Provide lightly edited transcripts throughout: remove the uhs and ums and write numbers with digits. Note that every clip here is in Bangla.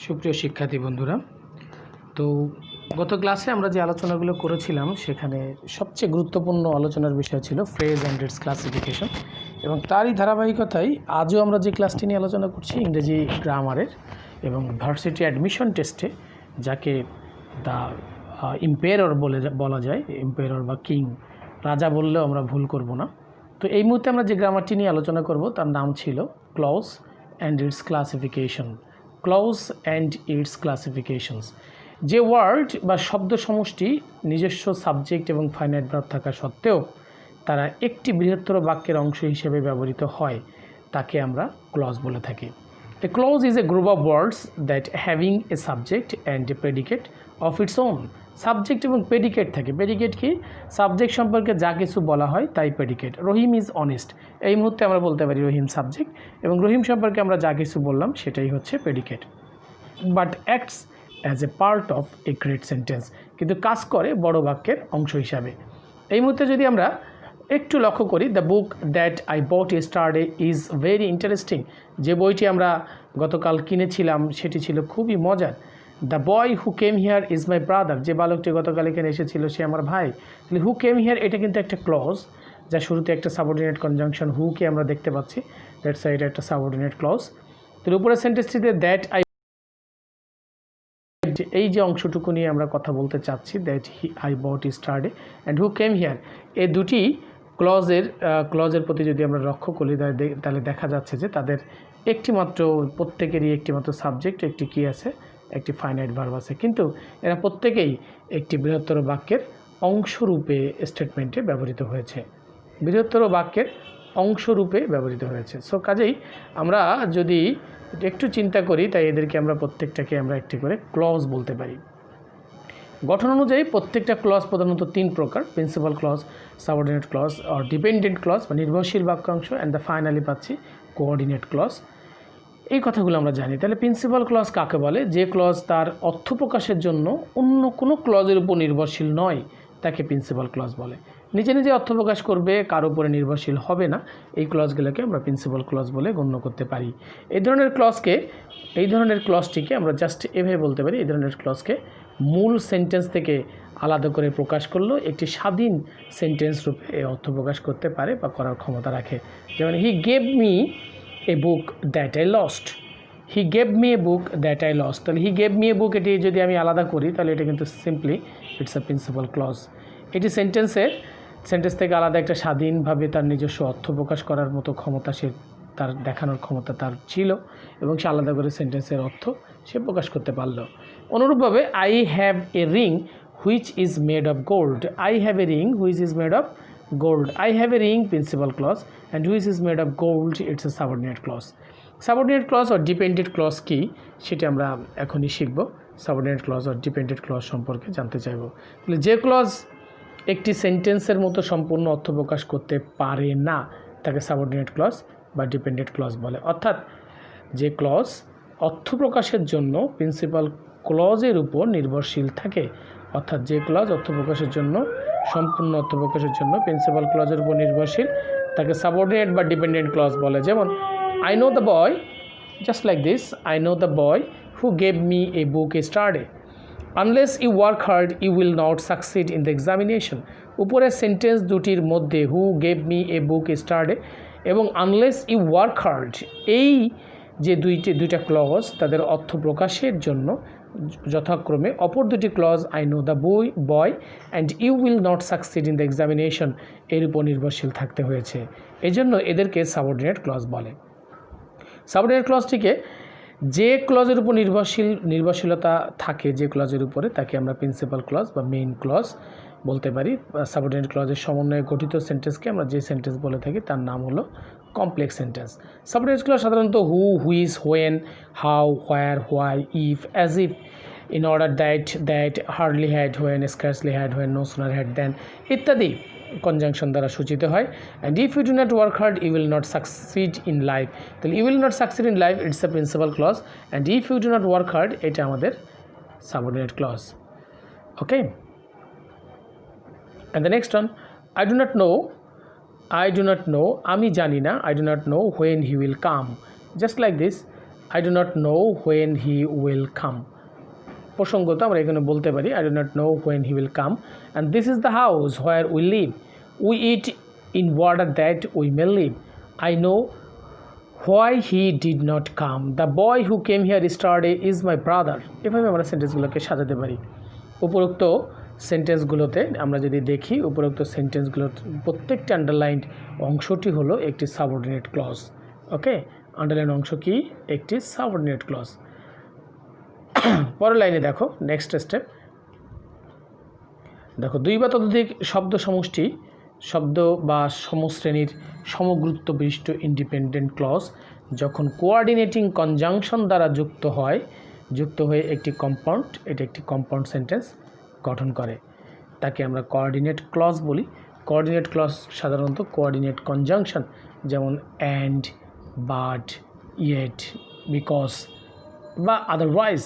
সুপ্রিয় শিক্ষার্থী বন্ধুরা, তো গত ক্লাসে আমরা যে আলোচনাগুলো করেছিলাম সেখানে সবচেয়ে গুরুত্বপূর্ণ আলোচনার বিষয় ছিল ফ্রেজ অ্যান্ড ইটস ক্লাসিফিকেশন, এবং তারই ধারাবাহিকতায় আজও আমরা যে ক্লাসটি নিয়ে আলোচনা করছি ইংরেজি গ্রামারের এবং ভার্সিটি অ্যাডমিশন টেস্টে যাকে দ্য ইম্পেরর বলা যায়, ইম্পেরর বা কিং, রাজা বললেও আমরা ভুল করব না। তো এই মুহূর্তে আমরা যে গ্রামারটি নিয়ে আলোচনা করব তার নাম ছিল clause and its classification. Clause and its classifications. যে ওয়ার্ড বা শব্দ সমষ্টি নিজস্ব সাবজেক্ট এবং ফাইনাইট ভার্ব থাকা সত্ত্বেও তারা একটি বৃহত্তর বাক্যের অংশ হিসেবে ব্যবহৃত হয় তাকে আমরা ক্লজ বলে থাকি। A clause is a group of words that having a subject and a predicate of its own. Subject এবং প্রেডিকেট থাকে। প্রেডিকেট কি? সাবজেক্ট সম্পর্কে যা কিছু বলা হয় তাই প্রেডিকেট। রহিম ইজ অনেস্ট, এই মুহূর্তে আমরা বলতে পারি রহিম সাবজেক্ট, এবং রহিম সম্পর্কে আমরা যা কিছু বললাম সেটাই হচ্ছে predicate. But acts as a part of a great sentence, কিন্তু কাজ করে বড় বাক্যের অংশ হিসাবে। এই মুহূর্তে যদি আমরা একটু লক্ষ্য করি, the book that I bought yesterday is very interesting. যে বইটি আমরা গতকাল কিনেছিলাম সেটি ছিল খুবই মজার। The boy who came here is my brother, যে বালকটি গতকাল এখানে এসেছিল সে আমার ভাই। তাহলে হু কেম হিয়ার এটা কিন্তু একটা ক্লজ, যা শুরুতে একটা সাবঅর্ডিনেট কনজাংশন হুকে আমরা দেখতে পাচ্ছি, দ্যাটস এটা একটা সাবঅর্ডিনেট ক্লজ। তাহলে উপরের সেন্টেন্সটিতে দ্যাট এই যে অংশটুকু নিয়ে আমরা কথা বলতে চাচ্ছি, that I bought yesterday and who came here, এই দুটি ক্লজের প্রতি যদি আমরা লক্ষ্য করি তাহলে দেখা যাচ্ছে যে তাদের প্রত্যেকেরই একটিমাত্র সাবজেক্ট, একটি কি আছে, একটি ফাইনাইট ভার্ব আছে, কিন্তু এরা প্রত্যেকেই একটি বৃহত্তর বাক্যের অংশরূপে স্টেটমেন্টে ব্যবহৃত হয়েছে। বৃহত্তর বাক্যের অংশরূপে ব্যবহৃত হয়েছে। সো কাজেই আমরা যদি একটু চিন্তা করি তাই এদেরকে আমরা প্রত্যেকটাকে আমরা একটি করে ক্লজ বলতে পারি। গঠন অনুযায়ী প্রত্যেকটা ক্লজ প্রধানত তিন প্রকার: প্রিন্সিপাল ক্লজ, সাবঅর্ডিনেট ক্লজ আর ডিপেন্ডেন্ট ক্লজ বা নির্ভরশীল বাক্যাংশ, অ্যান্ড দ্য ফাইনালি পাচ্ছি কোঅর্ডিনেট ক্লজ। এই কথাগুলো আমরা জানি। তাহলে প্রিন্সিপাল ক্লজ কাকে বলে? যে ক্লজ তার অর্থ প্রকাশের জন্য অন্য কোনো ক্লজের উপর নির্ভরশীল নয় তাকে প্রিন্সিপাল ক্লজ বলে। নিজে নিজে অর্থ প্রকাশ করবে, কারো উপরে নির্ভরশীল হবে না, এই ক্লজগুলোকে আমরা প্রিন্সিপাল ক্লজ বলে গণ্য করতে পারি। এই ধরনের ক্লজটিকে আমরা জাস্ট এভাবে বলতে পারি, এই ধরনের ক্লজকে মূল সেন্টেন্স থেকে আলাদা করে প্রকাশ করলেও একটি স্বাধীন সেন্টেন্স রূপে এই অর্থ প্রকাশ করতে পারে বা করার ক্ষমতা রাখে। যেমন he gave me a book that I lost. He gave me a book that I lost. তাহলে হি গেভ মি এ বুক, এটি যদি আমি আলাদা করি তাহলে এটা কিন্তু simply it's a principal clause. এটি সেন্টেন্স থেকে আলাদা একটা স্বাধীনভাবে তার নিজস্ব অর্থ প্রকাশ করার মতো ক্ষমতা তার দেখানোর ক্ষমতা তার ছিল, এবং সে আলাদা করে সেন্টেন্সের অর্থ সে প্রকাশ করতে পারল। অনুরূপভাবে I have a ring which is made of gold. I have a ring which is made of gold. I have a ring, principal clause, and which is made of gold, it's a subordinate clause. Subordinate clause or dependent clause কি সেটা আমরা এখনই শিখব। সাবঅর্ডিনেট ক্লজ আর ডিপেন্ডেন্ট ক্লজ সম্পর্কে জানতে চাইব। তাহলে যে ক্লজ একটি সেন্টেন্সের মতো সম্পূর্ণ অর্থ প্রকাশ করতে পারে না তাকে সাবঅর্ডিনেট ক্লজ বা ডিপেন্ডেন্ট ক্লজ বলে। অর্থাৎ যে ক্লজ অর্থ প্রকাশের জন্য প্রিন্সিপাল ক্লজের উপর নির্ভরশীল থাকে, অর্থাৎ যে ক্লজ অর্থ প্রকাশের জন্য সম্পূর্ণ অর্থ প্রকাশের জন্য প্রিন্সিপাল ক্লজের উপর নির্ভরশীল তাকে সাবঅর্ডিনেট বা ডিপেন্ডেন্ট ক্লজ বলে। যেমন I know the boy, just like this, I know the boy who gave me a book yesterday. Unless you work hard you will not succeed in the examination. উপরের সেন্টেন্স দুটির মধ্যে who gave me a book yesterday এবং আনলেস ইউ ওয়ার্ক হার্ড, এই যে দুইটা ক্লজ তাদের অর্থ প্রকাশের জন্য যথাক্রমে অপর দুটি clause I know the boy and you will not succeed in the examination এর উপর নির্ভরশীল থাকতে হয়েছে। এজন্য এদেরকে সাবঅর্ডিনেট ক্লজ বলে। সাবঅর্ডিনেট ক্লজটিকে যে ক্লজের উপর নির্ভরশীলতা থাকে, যে ক্লজের উপরে, তাকে আমরা প্রিন্সিপাল ক্লজ বা মেইন ক্লজ বলতে পারি। সাবঅর্ডিনেট ক্লজের সমন্বয়ে গঠিত সেন্টেন্সকে আমরা যে সেন্টেন্স বলে থাকি তার নাম হলো কমপ্লেক্স সেন্টেন্স। সাবঅর্ডিনেট ক্লজ সাধারণত who, which, when, how, where, why, if, as if, in order, that, hardly had, when, scarcely had, when, no sooner had then ইত্যাদি কনজাংশন দ্বারা সূচিত হয়। And if you do not work hard you will not succeed in life. তাহলে you will not succeed in life it's a principal clause, and if you do not work hard এটা আমাদের subordinate clause. Okay, and the next one, I do not know, আমি জানি না, I do not know when he will come. Just like this, I do not know when he will come. প্রসঙ্গত আমরা এখানে বলতে পারি I do not know when he will come and this is the house where we live, we eat in order that we may live, I know why he did not come, the boy who came here yesterday is my brother. এভাবে আমরা সেন্টেন্সগুলোকে সাজাতে পারি। উপরোক্ত সেন্টেন্সগুলোতে আমরা যদি দেখি, উপরোক্ত সেন্টেন্সগুলোর প্রত্যেকটি আন্ডারলাইন্ড অংশটি হলো একটি সাবঅর্ডিনেট ক্লজ। ওকে, আন্ডারলাইন অংশ কি? একটি সাবঅর্ডিনেট ক্লজ। পরের লাইনে দেখো, নেক্সট স্টেপ দেখো, দুই বা ততোধিক শব্দ সমষ্টি, শব্দ বা সমশ্রেণীর সমগুরুত্ব বিশিষ্ট ইন্ডিপেন্ডেন্ট ক্লজ যখন কোঅর্ডিনেটিং কনজাংশন দ্বারা যুক্ত হয়ে একটি কম্পাউন্ড, এটা একটি কম্পাউন্ড সেন্টেন্স গঠন করে, তাকে আমরা কোঅর্ডিনেট ক্লজ বলি। কোঅর্ডিনেট ক্লজ সাধারণত কোঅর্ডিনেট কনজাংশন, যেমন অ্যান্ড, বাট, ইয়েট, বিকজ বা আদারওয়াইজ,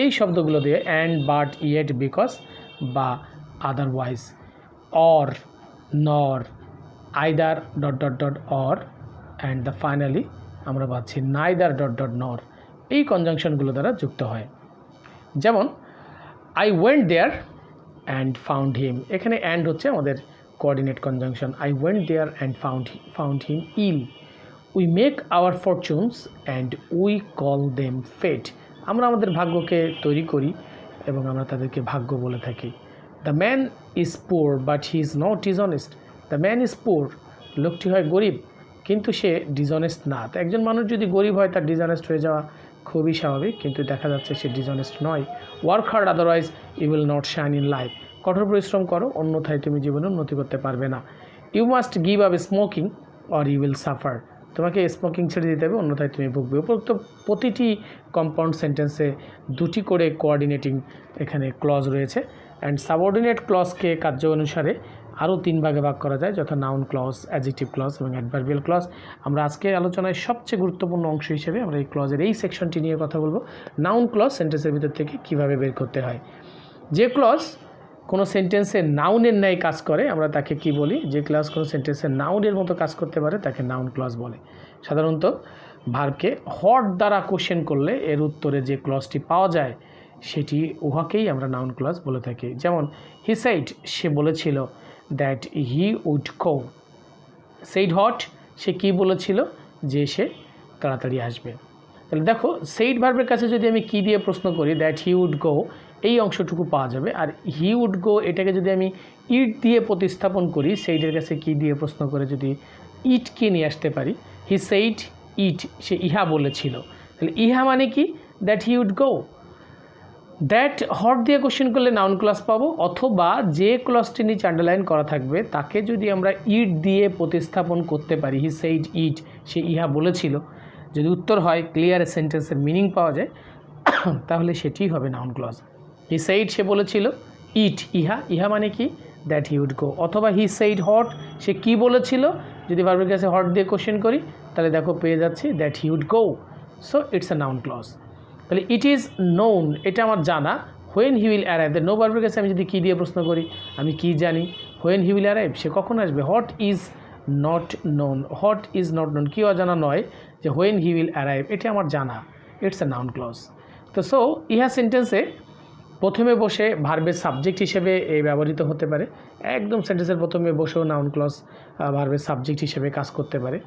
এই শব্দগুলো দিয়ে অ্যান্ড, বাট, ইয়েট, বিকজ বা আদারওয়াইজ, অর, নর, either dot dot dot or, and the finally আমরা পাচ্ছি নাইদার ডট ডট নর, এই কনজাংশনগুলো দ্বারা যুক্ত হয়। যেমন I went there and found him, এখানে অ্যান্ড হচ্ছে আমাদের coordinate conjunction. I went there and found him ill, we make our fortunes and we call them fate, আমরা আমাদের ভাগ্যকে তৈরি করি এবং আমরা তাদেরকে ভাগ্য বলে থাকি। The man is poor but he is not dishonest, the man is poor, লোকটি হয় গরিব কিন্তু সে ডিসঅনেস্ট না। তো একজন মানুষ যদি গরিব হয় তার ডিসঅনেস্ট হয়ে যাওয়া খুবই স্বাভাবিক, কিন্তু দেখা যাচ্ছে সে ডিসঅনেস্ট নয়। Work hard otherwise you will not shine in life, কঠোর পরিশ্রম করো অন্যথায় তুমি জীবনে উন্নতি করতে পারবে না। You must give up smoking or you will suffer, তোমাকে স্মোকিং ছেড়ে দিতে হবে অন্যথায় তুমি ভুগবে। উপরোক্ত প্রতিটি কম্পাউন্ড সেন্টেন্সে দুটি করে কোঅর্ডিনেটিং এখানে ক্লজ রয়েছে। অ্যান্ড সাবঅর্ডিনেট ক্লজকে কার্য অনুসারে আরও তিন ভাগে ভাগ করা যায়, যথা নাউন ক্লজ, অ্যাডজেক্টিভ ক্লজ এবং অ্যাডভার্বিয়াল ক্লজ। আমরা আজকে আলোচনায় সবচেয়ে গুরুত্বপূর্ণ অংশ হিসেবে আমরা এই ক্লজের এই সেকশনটি নিয়ে কথা বলবো, নাউন ক্লজ সেন্টেন্সের ভিতর থেকে কীভাবে বের করতে হয়। যে ক্লজ কোনো সেন্টেন্সে নাউনের ন্যায় কাজ করে আমরা তাকে কি বলি? যে ক্লজ কোনো সেন্টেন্সে নাউনের মতো কাজ করতে পারে তাকে নাউন ক্লজ বলে। সাধারণত ভার্বকে হট দ্বারা কোশ্চেন করলে এর উত্তরে যে ক্লজটি পাওয়া যায় সেটি উহাকেই আমরা নাউন ক্লজ বলে থাকি। যেমন হি সেইড, সে বলেছিল, that he would go, said what, সে কি বলেছিল? যে সে তাড়াতাড়ি আসবে। তাহলে দেখো, সেইড ভার্বের কাছে যদি আমি কি দিয়ে প্রশ্ন করি, দ্যাট হি উড গো, এই অংশটুকু পাওয়া যাবে। আর হি উড গো এটাকে যদি আমি ইট দিয়ে প্রতিস্থাপন করি, সেইডের কাছে কি দিয়ে প্রশ্ন করে যদি ইটকে নিয়ে আসতে পারি, হি সেইড ইট, সে ইহা বলেছিল। তাহলে ইহা মানে কি? That he would go. That what দিয়ে কোশ্চেন করলে নাউন ক্লজ পাবো, অথবা যে ক্লজটি নিচে আন্ডারলাইন করা থাকবে তাকে যদি আমরা ইট দিয়ে প্রতিস্থাপন করতে পারি, হি সেইড ইট, সে ইহা বলেছিল, যদি উত্তর হয় ক্লিয়ার সেন্টেন্সের মিনিং পাওয়া যায় তাহলে সেটিই হবে নাউন ক্লজ। হি সেইড, সে বলেছিল, ইট, ইহা, ইহা মানে কি? That he would go. অথবা হি সেইড হট, সে কি বলেছিল, যদি ভার্বের কাছে হট দিয়ে কোশ্চেন করি তাহলে দেখো পেয়ে যাচ্ছি that he would go. So it's a noun clause. তাহলে ইট ইজ নোন, এটা আমার জানা। When he will arrive, know ভার্বের কাছে আমি যদি কি দিয়ে প্রশ্ন করি, আমি কি জানি? হোয়েন হি উইল অ্যারাইভ, সে কখন আসবে? Hot is not known, hot is not known, কি অজানা নয় যে হোয়েন হি উইল অ্যারাইভ, এটা আমার জানা, ইটস এ নাউন ক্লজ। তো সো ইহা সেন্টেন্সে প্রথমে বসে ভার্বের সাবজেক্ট হিসেবে ব্যবহৃত হতে পারে, একদম সেন্টেন্সের প্রথমে বসেও নাউন ক্লজ ভার্বের সাবজেক্ট হিসেবে কাজ করতে পারে,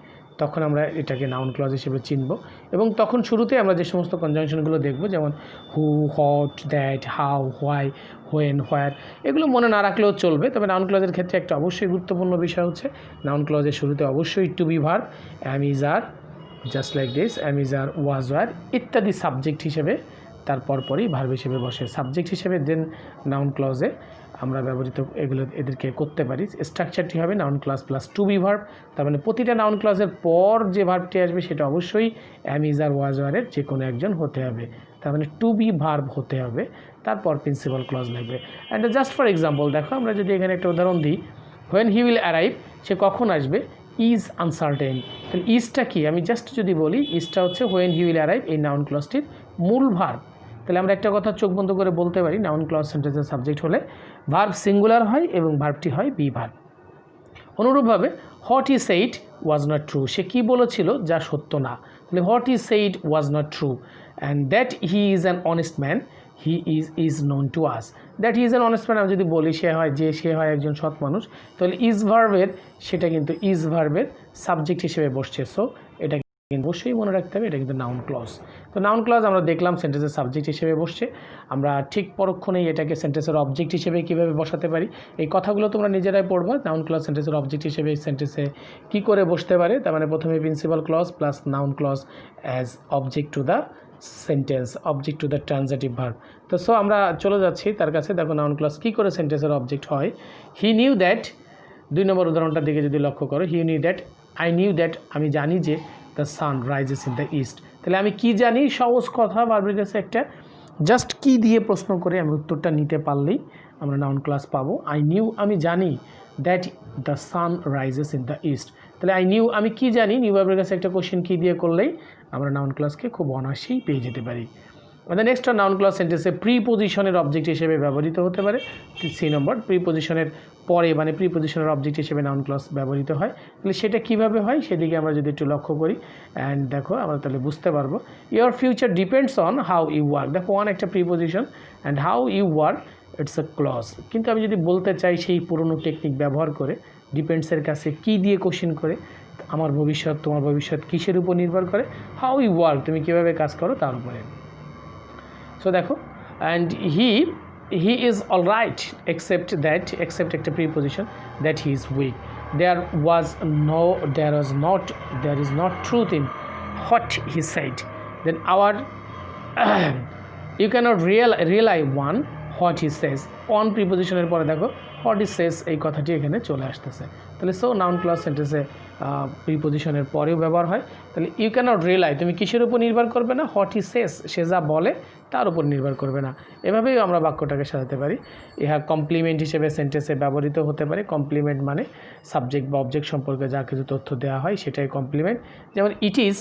তখন আমরা এটাকে নাউন ক্লজ হিসেবে চিনব। এবং তখন শুরুতে আমরা যে সমস্ত কনজাংশনগুলো দেখব, যেমন who, what, that, how, why, when, where, এগুলো মনে না রাখলেও চলবে। তবে নাউন ক্লজের ক্ষেত্রে একটা অবশ্যই গুরুত্বপূর্ণ বিষয় হচ্ছে নাউন ক্লজের শুরুতে অবশ্যই to be verb, am, is, are, just like this, am, is, are, was, were ইত্যাদি সাবজেক্ট হিসেবে তারপর পরই ভার্ব হিসেবে বসে। সাবজেক্ট হিসেবে দেন নাউন ক্লজে আমরা ব্যবহৃত এদেরকে করতে পারি। স্ট্রাকচারটি হবে noun clause plus to be verb, তার মানে প্রতিটা নাউন ক্লজের পর যে ভার্বটি আসবে সেটা অবশ্যই অ্যাম, ইজ, আর, ওয়াজ, ওয়ারের যে কোনো একজন হতে হবে। তার মানে টু বি ভার্ব হতে হবে, তারপর প্রিন্সিপাল ক্লজ লাগবে। অ্যান্ড জাস্ট ফর এক্সাম্পল দেখো, আমরা যদি এখানে একটা উদাহরণ দিই, হোয়েন হি উইল অ্যারাইভ, সে কখন আসবে? Is uncertain. তাহলে ইজটা কি? আমি জাস্ট যদি বলি ইজটা হচ্ছে হোয়েন হি উইল অ্যারাইভ, এই নাউন ক্লজটির মূল ভার্ব। তাহলে আমরা একটা কথা চোখ বন্ধ করে বলতে পারি, নাউন ক্লজ সেন্টেন্সের সাবজেক্ট হলে ভার্ব সিঙ্গুলার হয় এবং ভার্বটি হয় বি ভার্ব। অনুরূপভাবে what he said was not true, সে কী বলেছিল যা সত্য না। তাহলে what he said was not true and that he is an honest man he is known to us. That he is an honest man আমি যদি বলি সে হয় একজন সৎ মানুষ, তাহলে ইজ ভার্বের সেটা কিন্তু ইজ ভার্বের সাবজেক্ট হিসেবে বসছে। সো এটা কিন্তু অবশ্যই মনে রাখতে হবে, এটা কিন্তু নাউন ক্লজ। তো নাউন ক্লজ আমরা দেখলাম সেন্টেন্সের সাবজেক্ট হিসেবে বসছে, আমরা ঠিক পরক্ষণেই এটাকে সেন্টেন্সের অবজেক্ট হিসেবে কীভাবে বসাতে পারি এই কথাগুলো তোমরা নিজেরাই পড়বো। নাউন ক্লজ সেন্টেন্সের অবজেক্ট হিসেবে সেন্টেন্সে কী করে বসতে পারে, তার মানে প্রথমে principal clause plus noun clause as object to the sentence, object to the transitive verb. তো সো আমরা চলে যাচ্ছি তার কাছে। দেখো নাউন ক্লজ কী করে সেন্টেন্সের অবজেক্ট হয়। হি নিউ দ্যাট, 2 নম্বর উদাহরণটার দিকে যদি লক্ষ্য করো, he knew that, I knew that আমি জানি যে the sun rises in the east. তাহলে আমি কি জানি, সহজ কথা ভার্বের কাছে একটা জাস্ট কি দিয়ে প্রশ্ন করে আমি উত্তরটা নিতে পারলেই আমরা নাউন ক্লজ পাবো। আই নিউ আমি জানি that the sun rises in the east. তাহলে আই নিউ আমি কি জানি, নিউ ভার্বের কাছে একটা কোশ্চেন কি দিয়ে করলেই আমরা নাউন ক্লজকে খুব অনায়াসেই পেয়ে যেতে পারি। আমাদের নেক্সট নাউন ক্লজ সেন্টেন্সে প্রিপোজিশনের অবজেক্ট হিসেবে ব্যবহৃত হতে পারে। 3 নম্বর প্রিপোজিশনের পরে মানে প্রিপোজিশনের অবজেক্ট হিসেবে নাউন ক্লজ ব্যবহৃত হয়। তাহলে সেটা কীভাবে হয় সেদিকে আমরা যদি একটু লক্ষ্য করি অ্যান্ড দেখো আমরা তাহলে বুঝতে পারবো। Your future depends on how you work. দেখো ওয়ান একটা preposition and how you work it's a clause. কিন্তু আমি যদি বলতে চাই সেই পুরনো টেকনিক ব্যবহার করে ডিপেন্ডসের কাছে কি দিয়ে কোশ্চেন করে, আমার ভবিষ্যৎ তোমার ভবিষ্যৎ কিসের উপর নির্ভর করে, হাউ ইউ ওয়ার্ক তুমি কীভাবে কাজ করো তার উপরে। সো দেখো and he is all right except একটা preposition that he is weak. there is not truth in what he said. Then our you cannot rely on what he says. on প্রিপোজিশনের পরে দেখো what he says এই কথাটি এখানে চলে আসতেছে। তাহলে সো নাউন ক্লজ সেন্টেন্সে প্রিপোজিশনের পরেও ব্যবহার হয়। তাহলে ইউ ক্যানট রিলাই তুমি কিসের উপর নির্ভর করবে না, হোয়াট হি সেস সে যা বলে তার উপর নির্ভর করবে না। এভাবেই আমরা বাক্যটাকে সাজাতে পারি। ইহা কমপ্লিমেন্ট হিসেবে সেন্টেন্সে ব্যবহৃত হতে পারে। কমপ্লিমেন্ট মানে সাবজেক্ট বা অবজেক্ট সম্পর্কে যা কিছু তথ্য দেওয়া হয় সেটাই কমপ্লিমেন্ট। যেমন ইট ইজ,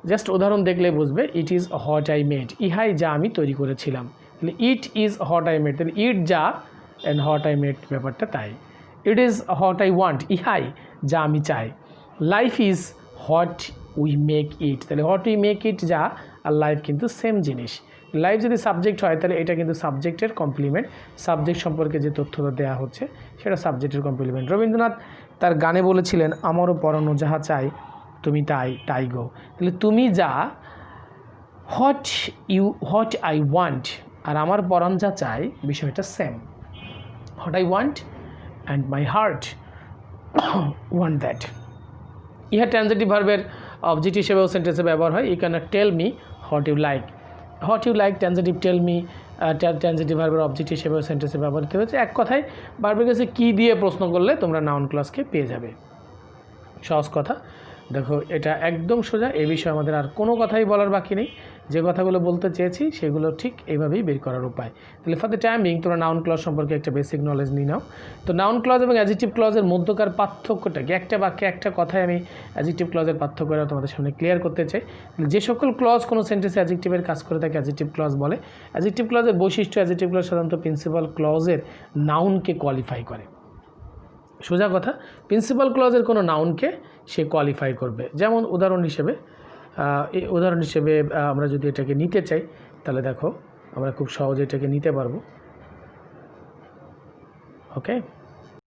জাস্ট উদাহরণ দেখলে বুঝবে, it is what I made, ইহাই যা আমি তৈরি করেছিলাম। তাহলে it is what I made, তাহলে ইট যা অ্যান্ড হোয়াট আই মেড ব্যাপারটা তাই। It is what I want, ইহাই যা আমি চাই। Life is what we make it, তাহলে হোয়াট উই মেক ইট যা আর লাইফ কিন্তু সেম জিনিস। লাইফ যদি সাবজেক্ট হয় তাহলে এটা কিন্তু সাবজেক্টের কমপ্লিমেন্ট, সাবজেক্ট সম্পর্কে যে তথ্যটা দেওয়া হচ্ছে সেটা সাবজেক্টের কমপ্লিমেন্ট। রবীন্দ্রনাথ তার গানে বলেছিলেন আমারও পরানো যাহা চাই তুমি তাই গো। তাহলে তুমি যা হোয়াট আই ওয়ান্ট আর আমার পরাণ যা চাই বিষয়টা same. What I want and my heart want that. ইহা ট্রানজিটিভ ভার্বের অবজেক্ট হিসেবেও সেন্টেন্সে ব্যবহার হয়। You can't tell me what you like, what you like transitive, tell me transitive ভার্বের অবজেক্ট হিসেবেও সেন্টেন্সে ব্যবহৃত হয়েছে। এক কথায় ভার্বের কাছে কী দিয়ে প্রশ্ন করলে তোমরা নাউন ক্লজকে পেয়ে যাবে। সহজ কথা, দেখো এটা একদম সোজা, এ বিষয়ে আমাদের আর কোনো কথাই বলার বাকি নেই। যে কথাগুলো বলতে চেয়েছি সেগুলো ঠিক এইভাবেই বের করার উপায়। তাহলে ফর দ্য টাইম বিং তোমরা নাউন ক্লজ সম্পর্কে একটা বেসিক নলেজ নিয়ে নাও। তো নাউন ক্লজ এবং অ্যাডজেক্টিভ ক্লজের মধ্যকার পার্থক্যটা কি, একটা বাক্যে একটা কথায় আমি অ্যাডজেক্টিভ ক্লজের পার্থক্যটা তোমাদের সামনে ক্লিয়ার করতে চাই। যে সকল ক্লজ কোনো সেন্টেন্সে অ্যাডজেক্টিভের কাজ করে থাকে অ্যাডজেক্টিভ ক্লজ বলে। অ্যাডজেক্টিভ ক্লজের বৈশিষ্ট্য, অ্যাডজেক্টিভ ক্লজ সাধারণত প্রিন্সিপাল ক্লজের নাউনকে কোয়ালিফাই করে। সোজা কথা, প্রিন্সিপাল ক্লজের কোনো নাউনকে সে কোয়ালিফাই করবে। যেমন উদাহরণ হিসেবে আমরা যদি এটাকে নিতে চাই তাহলে দেখো আমরা খুব সহজে এটাকে নিতে পারবো। ওকে।